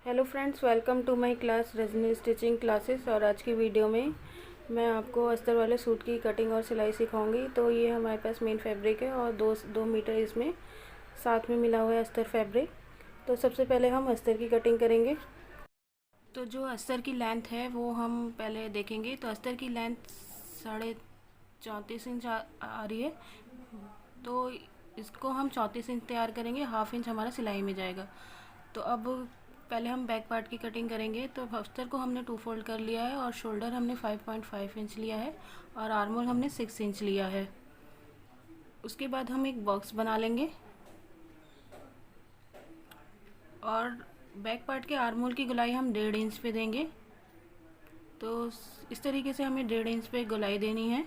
Hello friends, welcome to my class Rajni stitching classes. और आज की वीडियो में मैं आपको अस्तर वाले सूट की कटिंग और सिलाई सिखाऊंगी। तो ये हमारे पास मेन फैब्रिक है और दो मीटर इसमें साथ में मिला हुआ है अस्तर फैब्रिक। तो सबसे पहले हम अस्तर की कटिंग करेंगे। तो जो अस्तर की लेंथ है वो हम पहले देखेंगे। तो अस्तर की लेंथ 34.5 इंच आ रही है। तो इसको हम 34 इंच तैयार करेंगे, हाफ इंच हमारा सिलाई में जाएगा। तो अब पहले हम बैक पार्ट की कटिंग करेंगे। तो अस्तर को हमने 2 फोल्ड कर लिया है और शोल्डर हमने 5.5 इंच लिया है और आर्म होल हमने 6 इंच लिया है। उसके बाद हम एक बॉक्स बना लेंगे और बैक पार्ट के आर्म होल की गोलाई हम 1.5 इंच पे देंगे। तो इस तरीके से हमें 1.5 इंच पे गोलाई देनी है।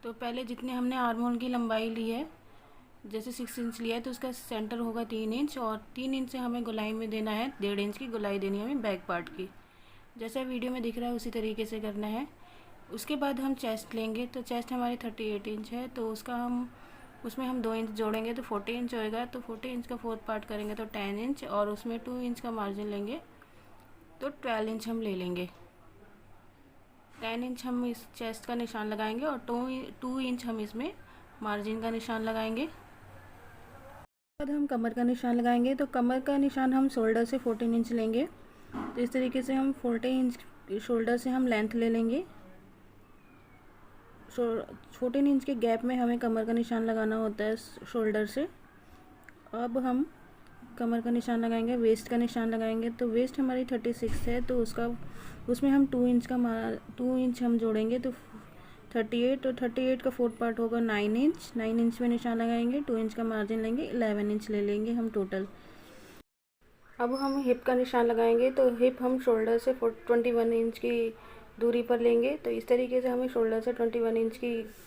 तो पहले जितने हमने आर्म होल की लंबाई ली है, जैसे 6 इंच लिया है तो उसका सेंटर होगा 3 इंच और 3 इंच से हमें गोलाई में देना है, 1.5 इंच की गोलाई देनी है हमें बैक पार्ट की। जैसा वीडियो में दिख रहा है उसी तरीके से करना है। उसके बाद हम चेस्ट लेंगे। तो चेस्ट हमारी 38 इंच है, तो उसमें हम 2 इंच जोड़ेंगे तो 40 इंच होएगा। तो 40 इंच का फोर्थ पार्ट करेंगे तो 10 इंच और उसमें 2 इंच का मार्जिन लेंगे तो 12 इंच हम ले लेंगे। 10 इंच हम इस चेस्ट का निशान लगाएंगे और 2 इंच हम इसमें मार्जिन का निशान लगाएंगे। बाद हम कमर का निशान लगाएंगे। तो कमर का निशान हम शोल्डर से 14 इंच लेंगे। तो इस तरीके से हम 14 इंच शोल्डर से हम लेंथ ले लेंगे। 14 इंच के गैप में हमें कमर का निशान लगाना होता है शोल्डर से। अब हम कमर का निशान लगाएंगे, वेस्ट का निशान लगाएंगे। तो वेस्ट हमारी 36 है, तो उसमें हम 2 इंच हम जोड़ेंगे तो 38 और 38 का फोर्थ पार्ट होगा 9 इंच में निशान लगाएंगे। 2 इंच का मार्जिन लेंगे, 11 इंच ले लेंगे हम टोटल। अब हम हिप का निशान लगाएंगे। तो हिप हम शोल्डर से 21 इंच की दूरी पर लेंगे। तो इस तरीके से हमें शोल्डर से 21 इंच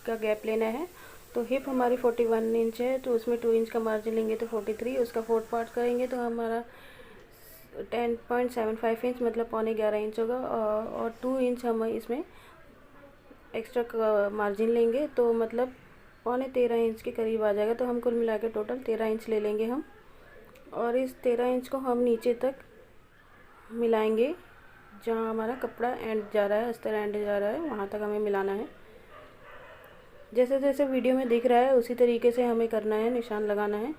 का गैप लेना है। तो हिप हमारी 41 इंच है, तो उसमें 2 इंच का मार्जिन लेंगे तो 43। उसका फोर्थ पार्ट करेंगे तो हमारा 10.75 इंच मतलब 11.25 इंच होगा और 2 इंच हम इसमें एक्स्ट्रा मार्जिन लेंगे तो मतलब 13.25 इंच के करीब आ जाएगा। तो हम कुल मिला के टोटल 13 इंच ले लेंगे हम। और इस 13 इंच को हम नीचे तक मिलाएंगे, जहाँ हमारा कपड़ा एंड जा रहा है, अस्तर एंड जा रहा है, वहाँ तक हमें मिलाना है। जैसे जैसे वीडियो में दिख रहा है उसी तरीके से हमें करना है, निशान लगाना है।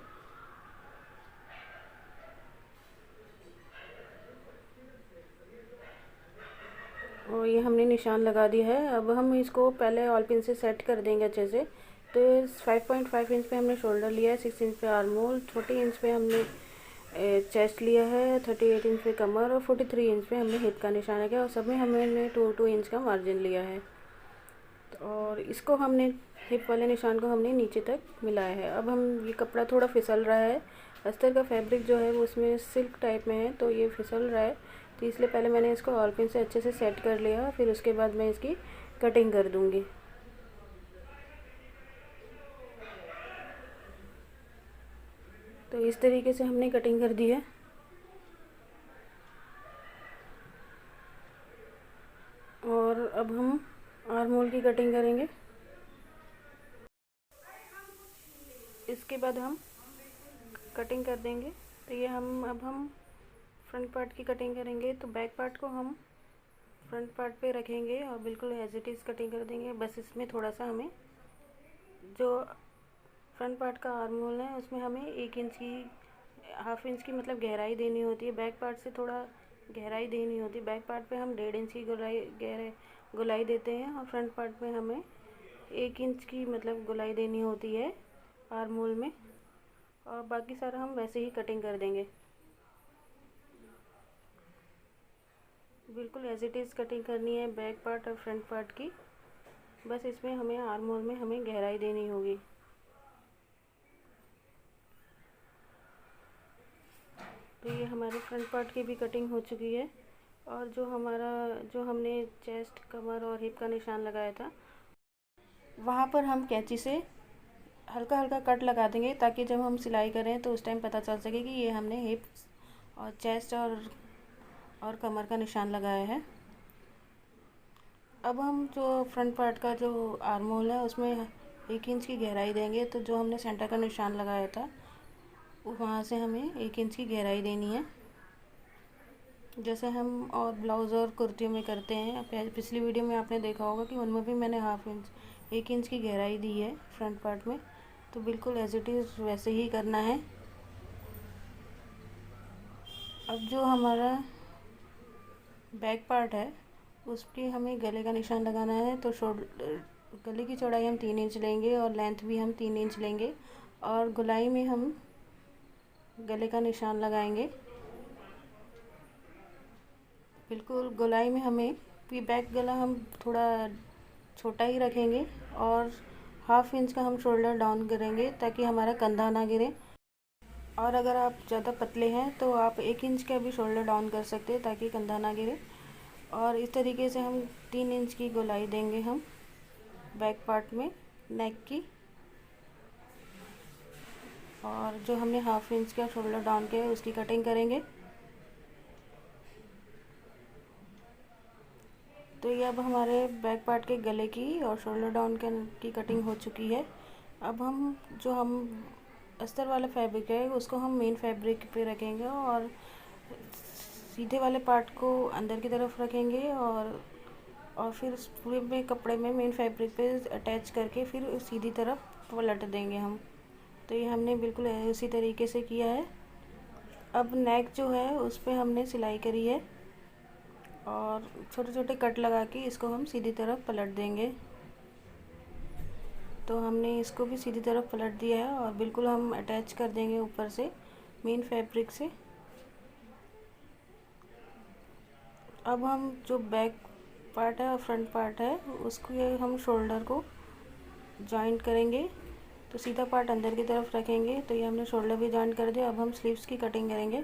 और ये हमने निशान लगा दिया है। अब हम इसको पहले ऑल पिन से सेट कर देंगे अच्छे से। तो 5.5 इंच पे हमने शोल्डर लिया है, 6 इंच पे आर्म होल, 40 इंच पे हमने चेस्ट लिया है, 38 इंच पे कमर और 43 इंच पे हमने हिप का निशान किया और सब में हमने 2 इंच का मार्जिन लिया है। और इसको हमने हिप वाले निशान को हमने नीचे तक मिलाया है। अब हम ये कपड़ा थोड़ा फिसल रहा है, अस्तर का फैब्रिक जो है वो उसमें सिल्क टाइप में है, तो ये फिसल रहा है। तो इसलिए पहले मैंने इसको ऑल पिन से अच्छे से सेट कर लिया, फिर उसके बाद मैं इसकी कटिंग कर दूँगी। तो इस तरीके से हमने कटिंग कर दी है। और अब हम आर्म होल की कटिंग करेंगे। इसके बाद हम कटिंग कर देंगे। तो ये अब हम फ्रंट पार्ट की कटिंग करेंगे। तो बैक पार्ट को हम फ्रंट पार्ट पे रखेंगे और बिल्कुल एज इट इज़ कटिंग कर देंगे। बस इसमें थोड़ा सा हमें जो फ्रंट पार्ट का आर्म होल है उसमें हमें 1 इंच की, हाफ इंच की मतलब गहराई देनी होती है। बैक पार्ट से थोड़ा गहराई देनी होती है। बैक पार्ट पे हम 1.5 इंच की गोलाई देते हैं और फ्रंट पार्ट पे हमें 1 इंच की मतलब गोलाई देनी होती है आर्म होल में। और बाकी सारा हम वैसे ही कटिंग कर देंगे, बिल्कुल एज इट इज़ कटिंग करनी है बैक पार्ट और फ्रंट पार्ट की। बस इसमें हमें आर्म होल में हमें गहराई देनी होगी। तो ये हमारे फ्रंट पार्ट की भी कटिंग हो चुकी है। और जो हमने चेस्ट, कमर और हिप का निशान लगाया था वहाँ पर हम कैंची से हल्का हल्का कट लगा देंगे, ताकि जब हम सिलाई करें तो उस टाइम पता चल सके कि ये हमने हिप और चेस्ट और कमर का निशान लगाया है। अब हम जो फ्रंट पार्ट का जो आर्म होल है उसमें 1 इंच की गहराई देंगे। तो जो हमने सेंटर का निशान लगाया था वहाँ से हमें 1 इंच की गहराई देनी है, जैसे हम और ब्लाउज़ और कुर्तियों में करते हैं। पिछली वीडियो में आपने देखा होगा कि उनमें भी मैंने 1 इंच की गहराई दी है फ्रंट पार्ट में। तो बिल्कुल एज इट इज़ वैसे ही करना है। अब जो हमारा बैक पार्ट है उसके हमें गले का निशान लगाना है। तो गले की चौड़ाई हम 3 इंच लेंगे और लेंथ भी हम 3 इंच लेंगे और गोलाई में हम गले का निशान लगाएंगे। बिल्कुल गोलाई में हमें बैक गला हम थोड़ा छोटा ही रखेंगे और 1/2 इंच का हम शोल्डर डाउन करेंगे ताकि हमारा कंधा ना गिरे। और अगर आप ज़्यादा पतले हैं तो आप 1 इंच का भी शोल्डर डाउन कर सकते हैं ताकि कंधा ना गिरे। और इस तरीके से हम 3 इंच की गोलाई देंगे हम बैक पार्ट में नेक की। और जो हमने 1/2 इंच का शोल्डर डाउन किया है उसकी कटिंग करेंगे। तो ये अब हमारे बैक पार्ट के गले की और शोल्डर डाउन की कटिंग हो चुकी है। अब हम अस्तर वाला फैब्रिक है उसको हम मेन फैब्रिक पे रखेंगे और सीधे वाले पार्ट को अंदर की तरफ रखेंगे और फिर पूरे में कपड़े में मेन फैब्रिक पे अटैच करके फिर सीधी तरफ पलट देंगे हम। तो ये हमने बिल्कुल उसी तरीके से किया है। अब नेक जो है उस पर हमने सिलाई करी है और छोटे छोटे कट लगा के इसको हम सीधी तरफ पलट देंगे। तो हमने इसको भी सीधी तरफ पलट दिया है और बिल्कुल हम अटैच कर देंगे ऊपर से मेन फैब्रिक से। अब हम जो बैक पार्ट है और फ्रंट पार्ट है उसको हम शोल्डर को जॉइंट करेंगे। तो सीधा पार्ट अंदर की तरफ रखेंगे। तो ये हमने शोल्डर भी जॉइंट कर दिया। अब हम स्लीव्स की कटिंग करेंगे।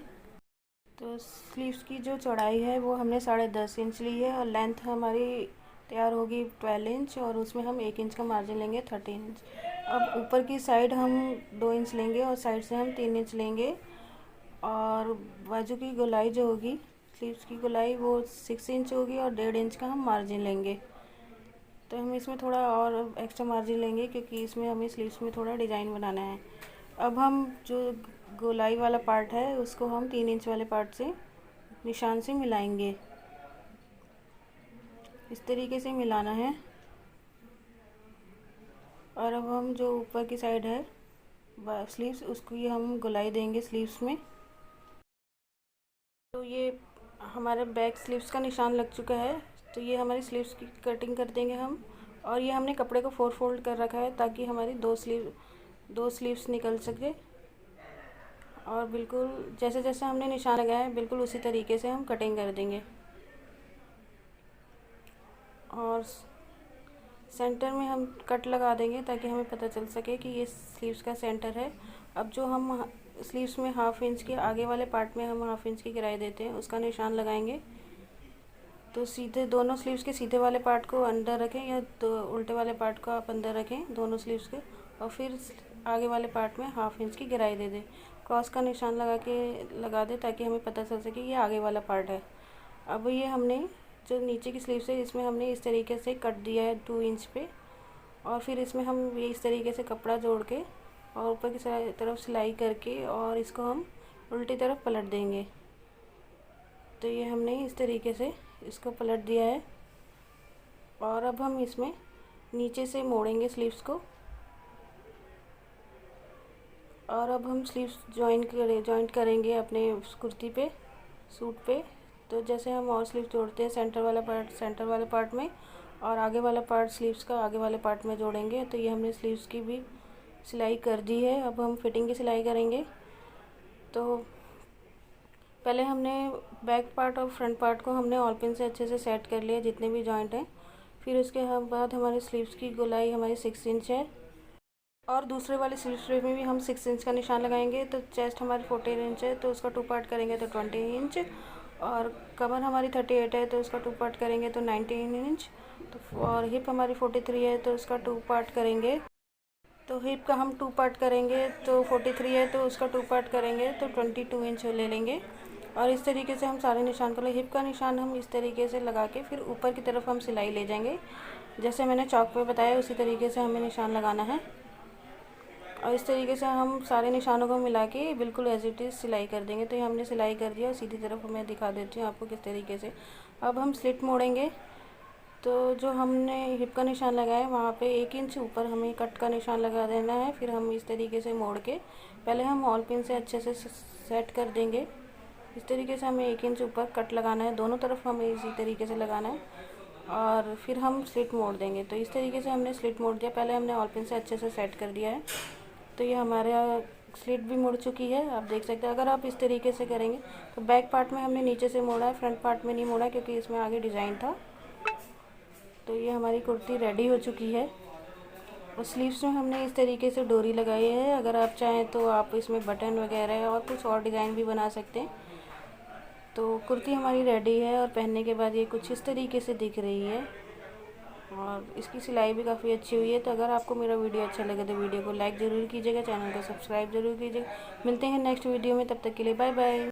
तो स्लीव्स की जो चौड़ाई है वो हमने 10.5 इंच ली है और लेंथ हमारी तैयार होगी 12 इंच और उसमें हम 1 इंच का मार्जिन लेंगे 13 इंच। अब ऊपर की साइड हम 2 इंच लेंगे और साइड से हम 3 इंच लेंगे और बाजू की गोलाई जो होगी स्लीव्स की गोलाई वो 6 इंच होगी और 1.5 इंच का हम मार्जिन लेंगे। तो हम इसमें थोड़ा और एक्स्ट्रा मार्जिन लेंगे क्योंकि इसमें हमें स्लीव्स में थोड़ा डिज़ाइन बनाना है। अब हम जो गोलाई वाला पार्ट है उसको हम 3 इंच वाले पार्ट से निशान से मिलाएंगे। इस तरीके से मिलाना है। और अब हम जो ऊपर की साइड है स्लीव्स उसको ये हम गोलाई देंगे स्लीव्स में। तो ये हमारे बैक स्लीव्स का निशान लग चुका है। तो ये हमारी स्लीव्स की कटिंग कर देंगे हम। और ये हमने कपड़े को 4 फोल्ड कर रखा है ताकि हमारी दो स्लीव्स निकल सके। और बिल्कुल जैसे जैसे हमने निशान लगाया है बिल्कुल उसी तरीके से हम कटिंग कर देंगे। और सेंटर में हम कट लगा देंगे ताकि हमें पता चल सके कि ये स्लीव्स का सेंटर है। अब जो हम स्लीव्स में 1/2 इंच के आगे वाले पार्ट में हम 1/2 इंच की गिराई देते हैं उसका निशान लगाएंगे। तो सीधे दोनों स्लीव्स के सीधे वाले पार्ट को अंदर रखें या तो उल्टे वाले पार्ट को आप अंदर रखें दोनों स्लीव्स के और फिर आगे वाले पार्ट में 1/2 इंच की गिराई दे दें। क्रॉस का निशान लगा दें ताकि हमें पता चल सके ये आगे वाला पार्ट है। अब ये हमने जो नीचे की स्लीव्स है इसमें हमने इस तरीके से कट दिया है 2 इंच पे और फिर इसमें हम ये इस तरीके से कपड़ा जोड़ के और ऊपर की तरफ सिलाई करके और इसको हम उल्टी तरफ पलट देंगे। तो ये हमने इस तरीके से इसको पलट दिया है। और अब हम इसमें नीचे से मोड़ेंगे स्लीव्स को और अब हम स्लीव्स जॉइंट करेंगे अपने कुर्ती पे सूट पे। तो जैसे हम और स्लीव जोड़ते हैं सेंटर वाले पार्ट में और आगे वाला पार्ट स्लीव्स का आगे वाले पार्ट में जोड़ेंगे। तो ये हमने स्लीव्स की भी सिलाई कर दी है। अब हम फिटिंग की सिलाई करेंगे। तो पहले हमने बैक पार्ट और फ्रंट पार्ट को हमने ऑल पिन से अच्छे से सेट कर लिया जितने भी जॉइंट हैं। फिर उसके बाद हमारे स्लीव्स की गोलाई हमारी 6 इंच है और दूसरे वाले स्लीव्स में भी हम 6 इंच का निशान लगाएंगे। तो चेस्ट हमारी 14 इंच है तो उसका 2 पार्ट करेंगे तो 20 इंच और कमर हमारी 38 है तो उसका 2 पार्ट करेंगे तो 19 इंच। तो और हिप हमारी 43 है तो उसका 2 पार्ट करेंगे। तो हिप का हम 2 पार्ट करेंगे तो 43 है तो उसका 2 पार्ट करेंगे तो 22 इंच ले लेंगे। और इस तरीके से हम सारे निशान कर ले। हिप का निशान हम इस तरीके से लगा के फिर ऊपर की तरफ हम सिलाई ले जाएंगे जैसे मैंने चौक पे बताया उसी तरीके से हमें निशान लगाना है। और इस तरीके से हम सारे निशानों को मिला के बिल्कुल एज इट इज़ सिलाई कर देंगे। तो ये हमने सिलाई कर दिया और सीधी तरफ मैं दिखा देती हूँ आपको किस तरीके से। अब हम स्लिट मोड़ेंगे। तो जो हमने हिप का निशान लगाया है वहाँ पे 1 इंच ऊपर हमें कट का निशान लगा देना है। फिर हम इस तरीके से मोड़ के पहले हम ऑल पिन से अच्छे से सेट कर देंगे। इस तरीके से हमें 1 इंच ऊपर कट लगाना है, दोनों तरफ हमें इसी तरीके से लगाना है और फिर हम स्लिट मोड़ देंगे। तो इस तरीके से हमने स्लिट मोड़ दिया, पहले हमने ऑल पिन से अच्छे से सेट कर दिया है। तो ये हमारा स्लिट भी मुड़ चुकी है, आप देख सकते हैं। अगर आप इस तरीके से करेंगे तो बैक पार्ट में हमने नीचे से मोड़ा है, फ्रंट पार्ट में नहीं मोड़ा क्योंकि इसमें आगे डिज़ाइन था। तो ये हमारी कुर्ती रेडी हो चुकी है और स्लीव्स में हमने इस तरीके से डोरी लगाई है। अगर आप चाहें तो आप इसमें बटन वगैरह और कुछ और डिज़ाइन भी बना सकते हैं। तो कुर्ती हमारी रेडी है और पहनने के बाद ये कुछ इस तरीके से दिख रही है और इसकी सिलाई भी काफ़ी अच्छी हुई है। तो अगर आपको मेरा वीडियो अच्छा लगे तो वीडियो को लाइक ज़रूर कीजिएगा, चैनल को सब्सक्राइब ज़रूर कीजिएगा। मिलते हैं नेक्स्ट वीडियो में, तब तक के लिए बाय बाय।